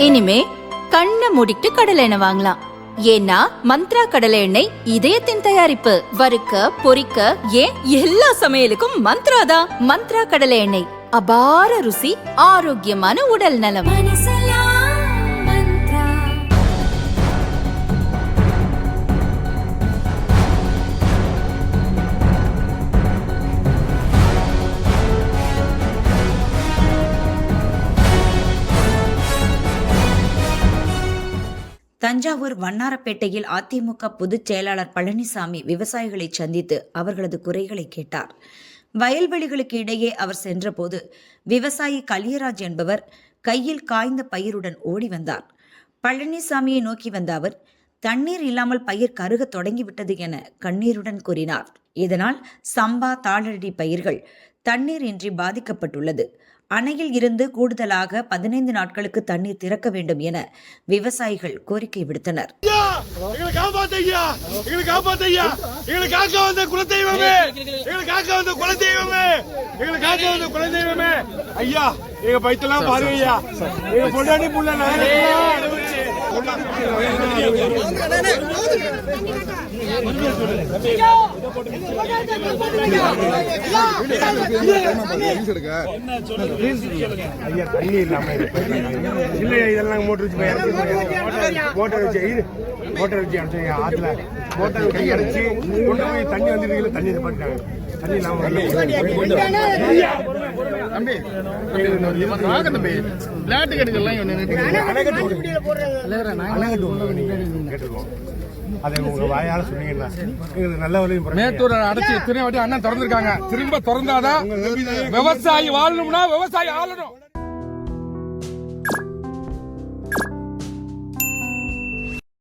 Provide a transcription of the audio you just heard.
இனிமே கண்ணை மூடிட்டு கடலை எண்ணெய் வாங்கலாம். ஏன்னா மந்த்ரா கடலை எண்ணெய் இதயத்தின் தயாரிப்பு. வறுக்க பொரிக்க ஏன் எல்லா சமையலுக்கும் மந்த்ரா தான். மந்த்ரா கடலை எண்ணெய், அபார ருசி, ஆரோக்கியமான உடல் நலம். தஞ்சாவூர் வண்ணாரப்பேட்டையில் அதிமுக பொதுச் செயலாளர் பழனிசாமி விவசாயிகளை சந்தித்து அவர்களது குறைகளை கேட்டார். வயல்வெளிகளுக்கு இடையே அவர் சென்றபோது விவசாயி கலியராஜ் என்பவர் கையில் காய்ந்த பயிருடன் ஓடி வந்தார். பழனிசாமியை நோக்கி வந்த அவர், தண்ணீர் இல்லாமல் பயிர் கருக தொடங்கிவிட்டது என கண்ணீருடன் கூறினார். இதனால் சம்பா தாளடி பயிர்கள் தண்ணீர் இன்றி பாதிக்கப்பட்டுள்ளது. அணையில் இருந்து கூடுதலாக 15 நாட்களுக்கு தண்ணீர் திறக்க வேண்டும் என விவசாயிகள் கோரிக்கை விடுத்தனர். ஐயா தண்ணி இல்லாம இல்லையா, இதெல்லாம் மோட்டர் வச்சு அடிச்சு ஆத்துல மோட்டர் வச்சு அடிச்சு கொண்டு போய் தண்ணி வந்துட்டு தண்ணி பண்ணிட்டாங்க. தண்ணி கேட்டுருக்கோம். அதை உங்க வாயால சொன்னீங்கன்னா நல்ல வழியும். மேட்டூர் அடைச்சு இத்தனை வாட்டி அண்ணன் திறந்திருக்காங்க. திரும்ப திறந்தாதான் விவசாயி வாழணும்னா விவசாயி ஆளணும்.